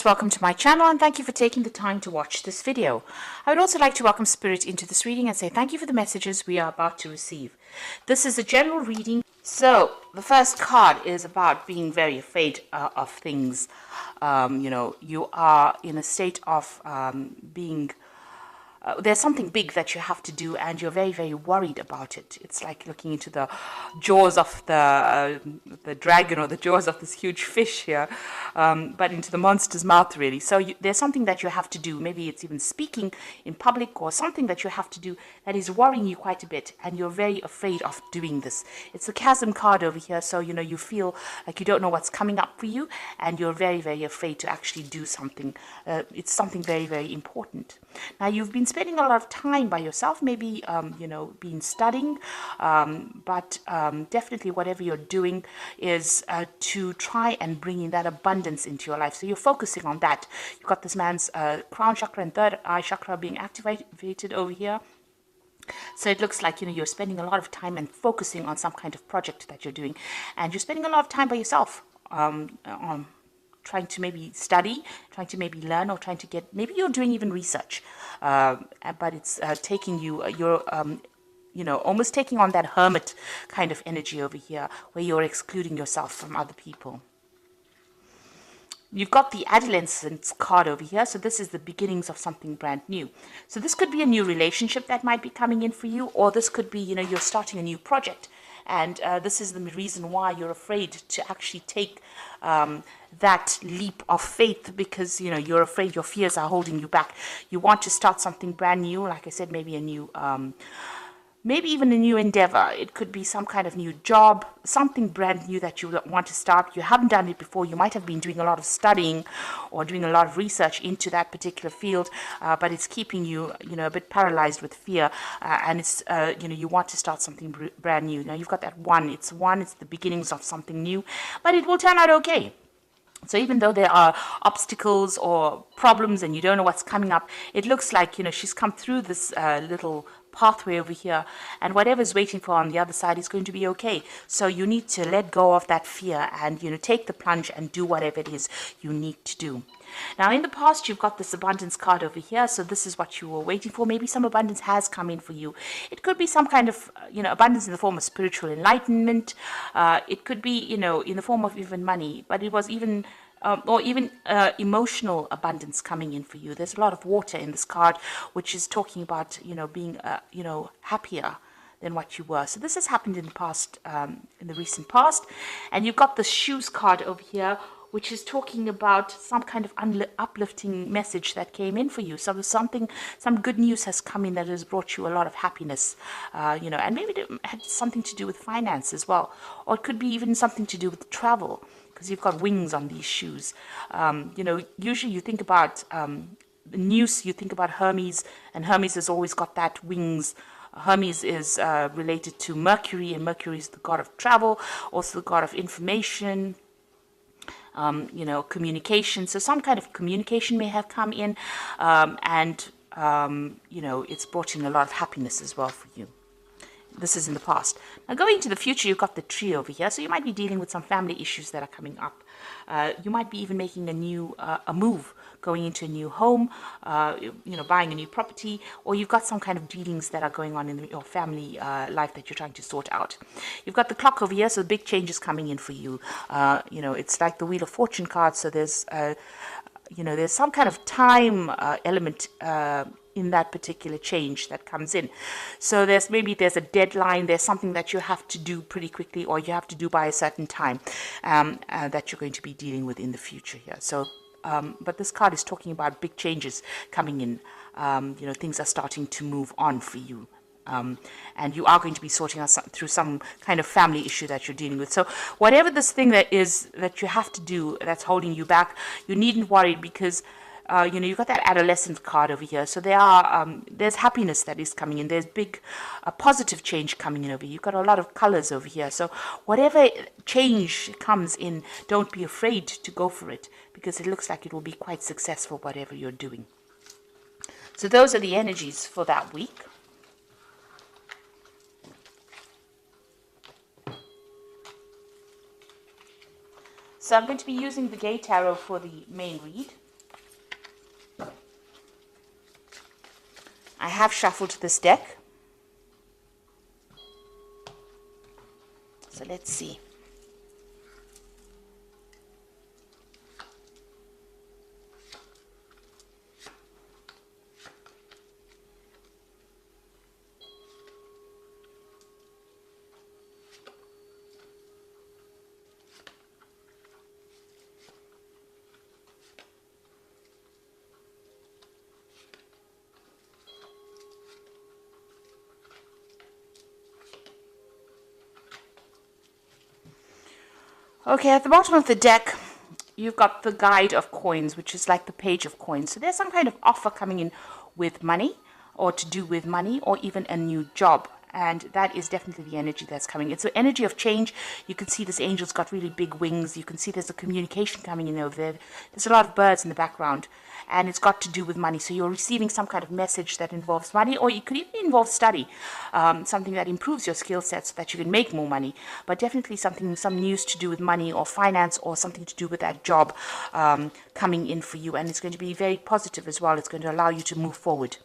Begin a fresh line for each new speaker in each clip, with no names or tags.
Welcome to my channel and thank you for taking the time to watch this video. I would also like to welcome Spirit into this reading and say thank you for the messages we are about to receive. This is a general reading. So the first card is about being very afraid of things. You are in a state of being there's something big that you have to do and you're very, very worried about it. It's like looking into the jaws of the dragon or the jaws of this huge fish here, but into the monster's mouth, really. So there's something that you have to do. Maybe it's even speaking in public or something that you have to do that is worrying you quite a bit, and you're very afraid of doing this. It's the chasm card over here, so you feel like you don't know what's coming up for you, and you're very, very afraid to actually do something. It's something very, very important. Now, you've been spending a lot of time by yourself, maybe, been studying, but definitely whatever you're doing is to try and bring in that abundance into your life. So you're focusing on that. You've got this man's crown chakra and third eye chakra being activated over here. So it looks like, you're spending a lot of time and focusing on some kind of project that you're doing. And you're spending a lot of time by yourself on trying to maybe study, trying to maybe learn, or trying to maybe you're doing even research, but it's taking you're almost taking on that hermit kind of energy over here, where you're excluding yourself from other people. You've got the adolescence card over here, so this is the beginnings of something brand new. So this could be a new relationship that might be coming in for you, or this could be, you're starting a new project. And this is the reason why you're afraid to actually take that leap of faith, because you're afraid your fears are holding you back. You want to start something brand new, like I said, maybe a new maybe even a new endeavor. It could be some kind of new job, something brand new that you want to start. You haven't done it before. You might have been doing a lot of studying or doing a lot of research into that particular field, but it's keeping you, a bit paralyzed with fear. And it's, you want to start something brand new. Now you've got that one. It's the beginnings of something new, but it will turn out okay. So even though there are obstacles or problems and you don't know what's coming up, it looks like, she's come through this little pathway over here, and whatever's waiting for on the other side is going to be okay. So you need to let go of that fear and, take the plunge and do whatever it is you need to do. Now, in the past, you've got this abundance card over here. So this is what you were waiting for. Maybe some abundance has come in for you. It could be some kind of, abundance in the form of spiritual enlightenment. It could be, in the form of even money, but it was even or even emotional abundance coming in for you. There's a lot of water in this card, which is talking about, being, happier than what you were. So this has happened in the past, in the recent past. And you've got the shoes card over here, which is talking about some kind of uplifting message that came in for you. So there's some good news has come in that has brought you a lot of happiness, and maybe it had something to do with finance as well. Or it could be even something to do with travel, because you've got wings on these shoes. Usually you think about the news, you think about Hermes, and Hermes has always got that wings. Hermes is related to Mercury, and Mercury is the god of travel, also the god of information, communication. So some kind of communication may have come in, and it's brought in a lot of happiness as well for you. This is in the past. Now, going into the future, you've got the tree over here. So you might be dealing with some family issues that are coming up. You might be even making a move, going into a new home, buying a new property, or you've got some kind of dealings that are going on in your family life that you're trying to sort out. You've got the clock over here, so big changes coming in for you. It's like the Wheel of Fortune card. So there's, there's some kind of time element in that particular change that comes in. So there's a deadline, there's something that you have to do pretty quickly, or you have to do by a certain time, that you're going to be dealing with in the future here. So, but this card is talking about big changes coming in. Things are starting to move on for you. And you are going to be sorting out through some kind of family issue that you're dealing with. So whatever this thing that is that you have to do that's holding you back, you needn't worry, because you've got that adolescent card over here. So there's happiness that is coming in. There's big positive change coming in over here. You've got a lot of colors over here. So whatever change comes in, don't be afraid to go for it, because it looks like it will be quite successful, whatever you're doing. So those are the energies for that week. So I'm going to be using the Gay Tarot for the main read. I have shuffled this deck. So let's see. Okay, at the bottom of the deck, you've got the guide of coins, which is like the page of coins. So there's some kind of offer coming in with money, or to do with money, or even a new job. And that is definitely the energy that's coming. It's the energy of change. You can see this angel's got really big wings. You can see there's a communication coming in over there. There's a lot of birds in the background. And it's got to do with money. So you're receiving some kind of message that involves money, or it could even involve study, something that improves your skill set so that you can make more money. But definitely some news to do with money or finance, or something to do with that job coming in for you. And it's going to be very positive as well. It's going to allow you to move forward.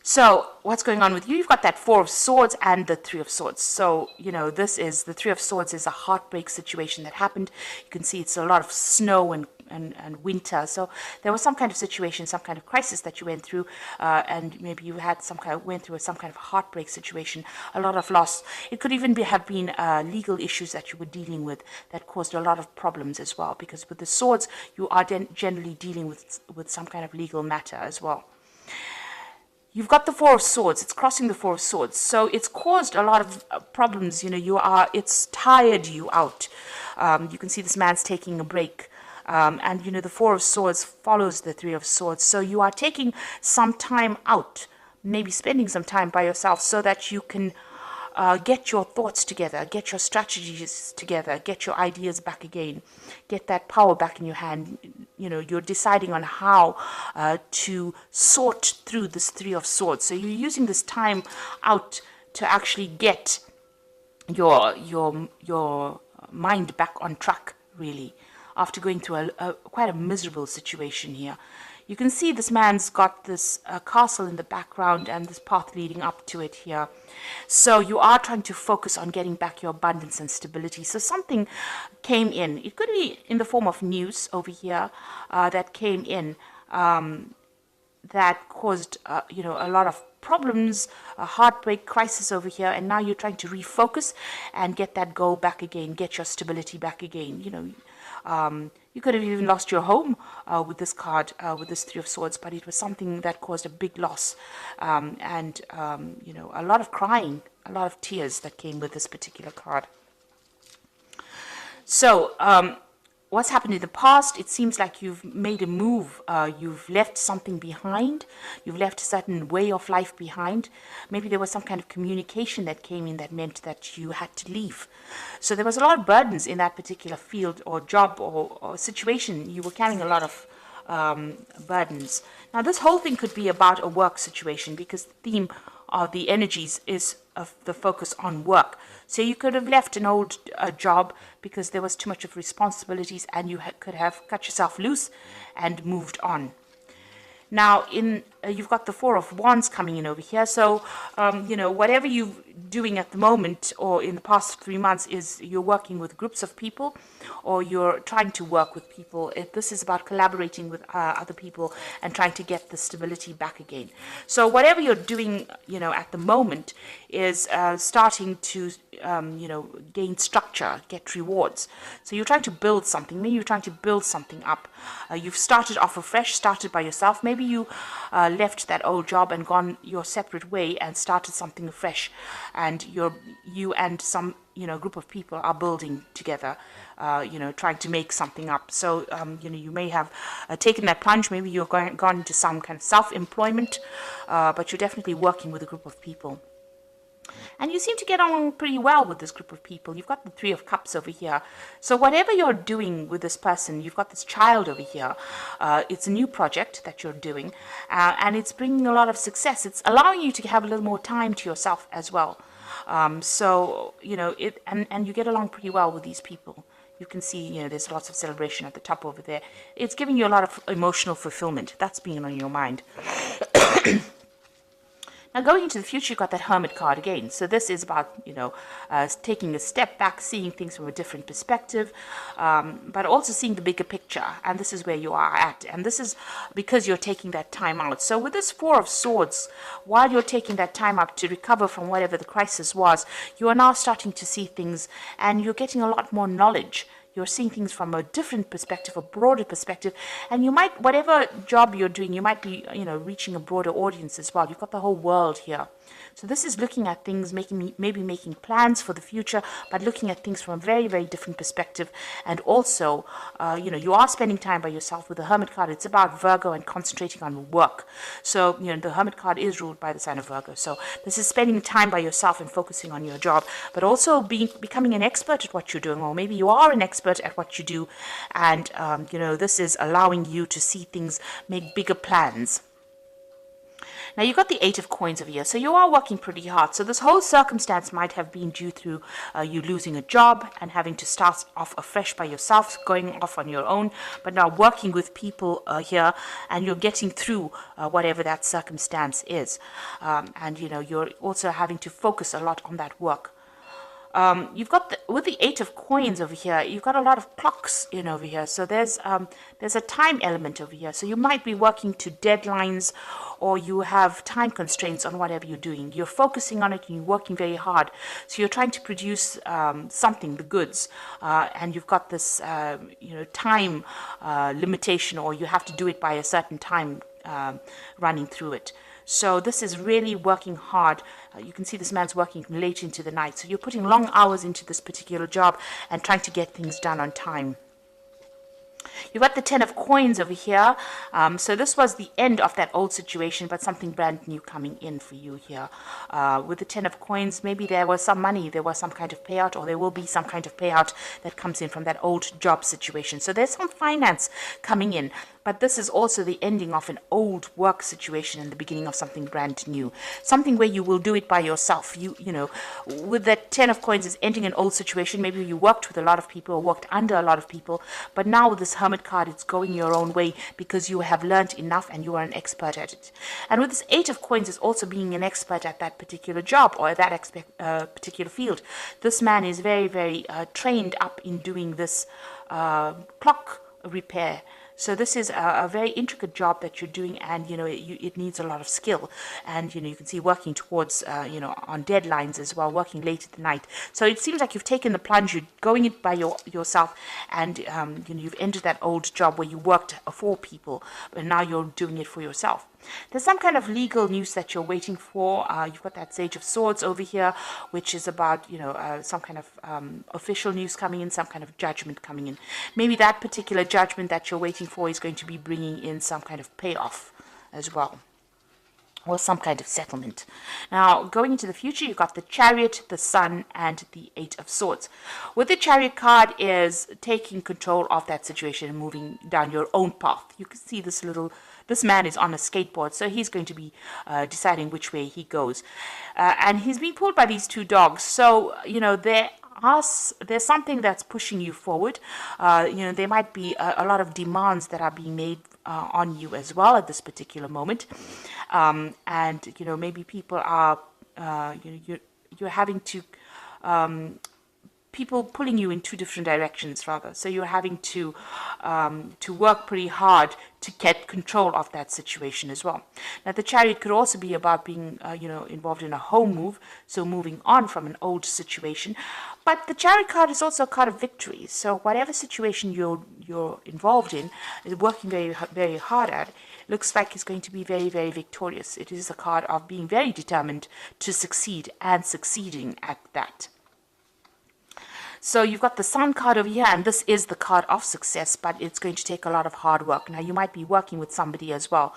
So what's going on with you? You've got that Four of Swords and the Three of Swords. So, this is the Three of Swords is a heartbreak situation that happened. You can see it's a lot of snow and winter. So there was some kind of situation, some kind of crisis that you went through, and maybe you had went through some kind of heartbreak situation, a lot of loss. It could even have been legal issues that you were dealing with that caused a lot of problems as well, because with the swords, you are generally dealing with some kind of legal matter as well. You've got the Four of Swords. It's crossing the Four of Swords. So it's caused a lot of problems. It's tired you out. You can see this man's taking a break. And the Four of Swords follows the Three of Swords. So you are taking some time out, maybe spending some time by yourself so that you can get your thoughts together, get your strategies together, get your ideas back again, get that power back in your hand. You're deciding on how to sort through this Three of Swords. So you're using this time out to actually get your mind back on track, really, after going through quite a miserable situation here. You can see this man's got this castle in the background and this path leading up to it here. So you are trying to focus on getting back your abundance and stability. So something came in. It could be in the form of news over here that came in that caused, a lot of problems, a heartbreak, crisis over here. And now you're trying to refocus and get that goal back again, get your stability back again. You could have even lost your home with this card, with this Three of Swords, but it was something that caused a big loss, and a lot of crying, a lot of tears that came with this particular card. So what's happened in the past, it seems like you've made a move, you've left something behind, you've left a certain way of life behind. Maybe there was some kind of communication that came in that meant that you had to leave. So there was a lot of burdens in that particular field or job or situation. You were carrying a lot of burdens. Now this whole thing could be about a work situation, because the theme of the energies is of the focus on work. So you could have left an old job because there was too much of responsibilities, and you could have cut yourself loose and moved on. Now, you've got the Four of Wands coming in over here. So, whatever you're doing at the moment or in the past 3 months is you're working with groups of people, or you're trying to work with people. This is about collaborating with other people and trying to get the stability back again. So whatever you're doing, at the moment is starting to, gain structure, get rewards. So you're trying to build something. Maybe you're trying to build something up. You've started off afresh, started by yourself. Maybe you left that old job and gone your separate way and started something afresh, and you and some group of people are building together, trying to make something up. So you may have taken that plunge. Maybe you're gone into some kind of self-employment, but you're definitely working with a group of people. And you seem to get on pretty well with this group of people. You've got the Three of Cups over here. So whatever you're doing with this person, you've got this child over here. It's a new project that you're doing, and it's bringing a lot of success. It's allowing you to have a little more time to yourself as well. So, and you get along pretty well with these people. You can see, there's lots of celebration at the top over there. It's giving you a lot of emotional fulfillment. That's being on your mind. Now, going into the future, you've got that Hermit card again. So this is about, taking a step back, seeing things from a different perspective, but also seeing the bigger picture. And this is where you are at. And this is because you're taking that time out. So with this Four of Swords, while you're taking that time out to recover from whatever the crisis was, you are now starting to see things and you're getting a lot more knowledge. You're seeing things from a different perspective, a broader perspective, and you might, whatever job you're doing, you might be, reaching a broader audience as well. You've got the whole world here. So this is looking at things, maybe making plans for the future, but looking at things from a very, very different perspective. And also, you are spending time by yourself with the Hermit card. It's about Virgo and concentrating on work. So, the Hermit card is ruled by the sign of Virgo. So this is spending time by yourself and focusing on your job, but also becoming an expert at what you're doing, or maybe you are an expert at what you do. And, this is allowing you to see things, make bigger plans. Now, you've got the Eight of Coins over here, so you are working pretty hard. So this whole circumstance might have been due through you losing a job and having to start off afresh by yourself, going off on your own, but now working with people here, and you're getting through whatever that circumstance is. And, you're also having to focus a lot on that work. You've got with the Eight of Coins over here, you've got a lot of clocks in over here. So there's a time element over here. So you might be working to deadlines, or you have time constraints on whatever you're doing. You're focusing on it and you're working very hard. So you're trying to produce something, the goods, and you've got this time limitation, or you have to do it by a certain time running through it. So this is really working hard. You can see this man's working late into the night. So you're putting long hours into this particular job and trying to get things done on time. You've got the Ten of Coins over here. So this was the end of that old situation, but something brand new coming in for you here. With the Ten of Coins, maybe there was some money, there was some kind of payout, or there will be some kind of payout that comes in from that old job situation. So there's some finance coming in. But this is also the ending of an old work situation and the beginning of something brand new. Something where you will do it by yourself. With that Ten of Coins is ending an old situation. Maybe you worked with a lot of people or worked under a lot of people. But now with this Hermit card, it's going your own way because you have learned enough and you are an expert at it. And with this Eight of Coins is also being an expert at that particular job or that particular field. This man is very, very trained up in doing this clock repair. So this is a very intricate job that you're doing, and it needs a lot of skill. And you can see working towards on deadlines as well, working late at the night. So it seems like you've taken the plunge, you're going it by yourself, and you've entered that old job where you worked for people, but now you're doing it for yourself. There's some kind of legal news that you're waiting for. You've got that Sage of Swords over here, which is about, some kind of official news coming in, some kind of judgment coming in. Maybe that particular judgment that you're waiting for is going to be bringing in some kind of payoff as well, or some kind of settlement. Now, going into the future, you've got the Chariot, the Sun, and the Eight of Swords. With the Chariot card is taking control of that situation and moving down your own path. You can see this man is on a skateboard, so he's going to be deciding which way he goes. And he's being pulled by these two dogs. So, there's something that's pushing you forward. There might be a lot of demands that are being made on you as well at this particular moment. And, maybe people are, you're having to, people pulling you in two different directions, rather. So you're having to work pretty hard to get control of that situation as well. Now, the Chariot could also be about being, involved in a home move, so moving on from an old situation. But the Chariot card is also a card of victory. So whatever situation you're involved in, working very, very hard at, looks like it's going to be very, very victorious. It is a card of being very determined to succeed and succeeding at that. So you've got the Sun card over here, and this is the card of success, but it's going to take a lot of hard work. Now, you might be working with somebody as well,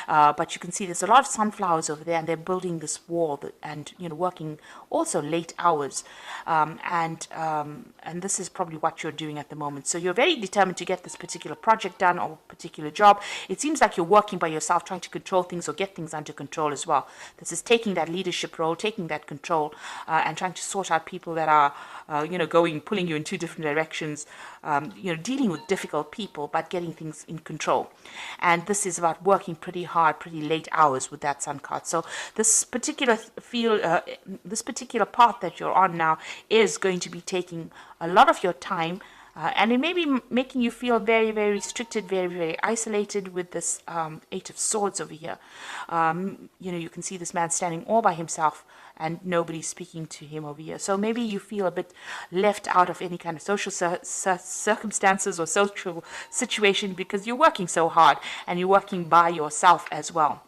but you can see there's a lot of sunflowers over there, and they're building this wall and, working also late hours. And this is probably what you're doing at the moment. So you're very determined to get this particular project done or particular job. It seems like you're working by yourself, trying to control things or get things under control as well. This is taking that leadership role, taking that control, and trying to sort out people that are, going pulling you in two different directions, dealing with difficult people, but getting things in control. And this is about working pretty hard, pretty late hours with that sun card. So this particular this particular path that you're on now is going to be taking a lot of your time, and it may be making you feel very, very restricted, very, very isolated with this Eight of Swords over here. You can see this man standing all by himself and nobody speaking to him over here. So maybe you feel a bit left out of any kind of social circumstances or social situation because you're working so hard and you're working by yourself as well.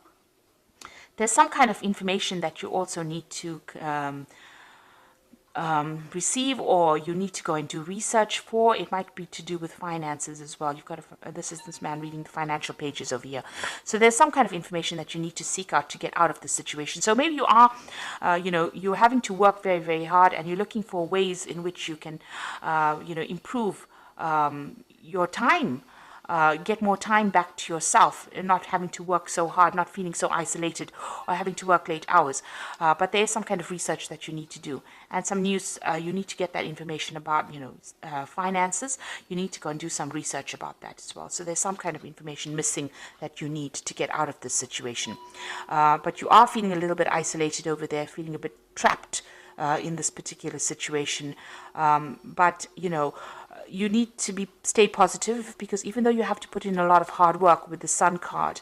There's some kind of information that you also need to receive, or you need to go and do research for. It might be to do with finances as well. You've got this is this man reading the financial pages over here. So there's some kind of information that you need to seek out to get out of the situation. So maybe you are, you're having to work very, very hard, and you're looking for ways in which you can, improve your time. Get more time back to yourself and not having to work so hard, not feeling so isolated or having to work late hours. But there is some kind of research that you need to do, and some news. You need to get that information about, finances. You need to go and do some research about that as well. So there's some kind of information missing that you need to get out of this situation. But you are feeling a little bit isolated over there, feeling a bit trapped in this particular situation. But you need to stay positive, because even though you have to put in a lot of hard work with the Sun card,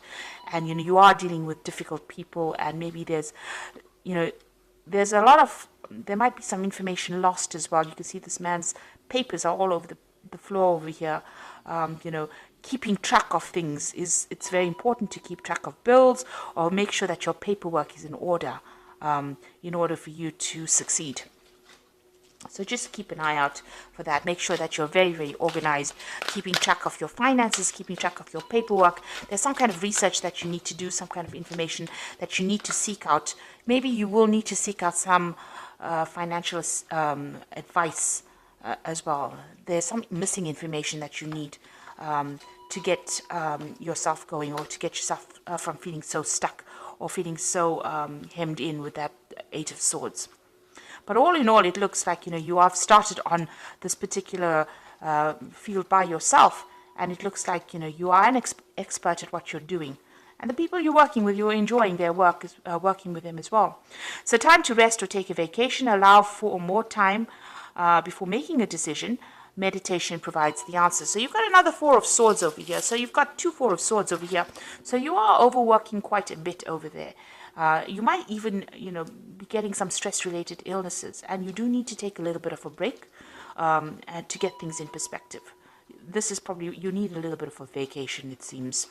and you are dealing with difficult people, and maybe there might be some information lost as well. You can see this man's papers are all over the floor over here. Keeping track of things it's very important to keep track of bills, or make sure that your paperwork is in order for you to succeed. So just keep an eye out for that. Make sure that you're very, very organized, keeping track of your finances, keeping track of your paperwork. There's some kind of research that you need to do, some kind of information that you need to seek out. Maybe you will need to seek out some financial advice as well. There's some missing information that you need to get yourself going, or to get yourself from feeling so stuck or feeling so hemmed in with that Eight of Swords. But all in all, it looks like, you have started on this particular field by yourself, and it looks like, you are an expert at what you're doing. And the people you're working with, you're enjoying their work, working with them as well. So time to rest or take a vacation. Allow for more time before making a decision. Meditation provides the answer. So you've got another Four of Swords over here. So you've got two Four of Swords over here. So you are overworking quite a bit over there. You might even, be getting some stress-related illnesses, and you do need to take a little bit of a break and to get things in perspective. This is probably, you need a little bit of a vacation, it seems.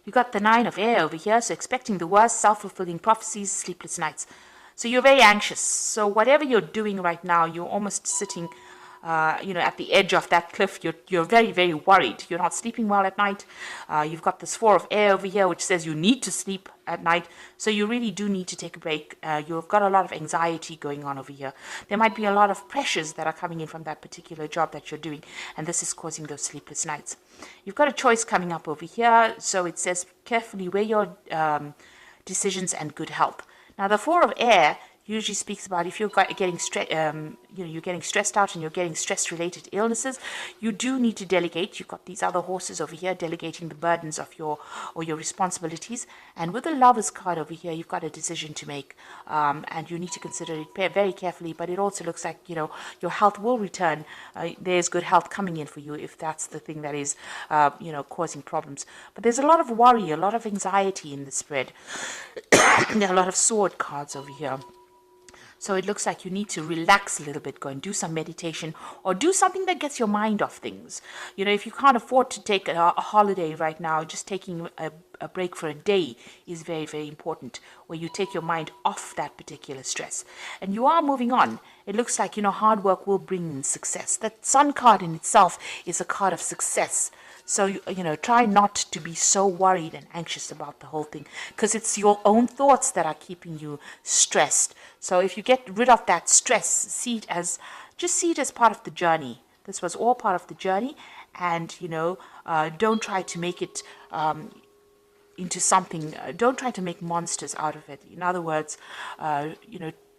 You got the Nine of Air over here, so expecting the worst, self-fulfilling prophecies, sleepless nights. So you're very anxious. So whatever you're doing right now, you're almost sitting at the edge of that cliff. You're very, very worried. You're not sleeping well at night. You've got this Four of Air over here, which says you need to sleep at night. So you really do need to take a break. You've got a lot of anxiety going on over here. There might be a lot of pressures that are coming in from that particular job that you're doing, and this is causing those sleepless nights. You've got a choice coming up over here. So it says carefully weigh your decisions and good health. Now the Four of Air usually speaks about if you're getting you're getting stressed out and you're getting stress-related illnesses, you do need to delegate. You've got these other horses over here delegating the burdens of your responsibilities. And with the Lover's card over here, you've got a decision to make, and you need to consider it very carefully. But it also looks like your health will return. There's good health coming in for you if that's the thing that is causing problems. But there's a lot of worry, a lot of anxiety in the spread. There are a lot of sword cards over here. So it looks like you need to relax a little bit, go and do some meditation, or do something that gets your mind off things. If you can't afford to take a holiday right now, just taking a break for a day is very, very important, where you take your mind off that particular stress. And you are moving on. It looks like, hard work will bring in success. That Sun card in itself is a card of success. So, try not to be so worried and anxious about the whole thing, because it's your own thoughts that are keeping you stressed. So if you get rid of that stress, see it as part of the journey. This was all part of the journey, and, don't try to make it into something, don't try to make monsters out of it. In other words,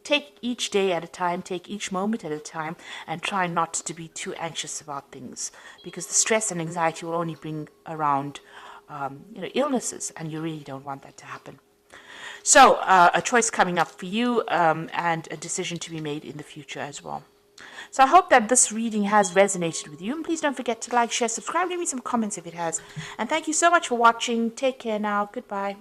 take each day at a time, take each moment at a time, and try not to be too anxious about things, because the stress and anxiety will only bring around illnesses, and you really don't want that to happen. So, a choice coming up for you, and a decision to be made in the future as well. So I hope that this reading has resonated with you. And please don't forget to like, share, subscribe, leave me some comments if it has. And thank you so much for watching. Take care now. Goodbye.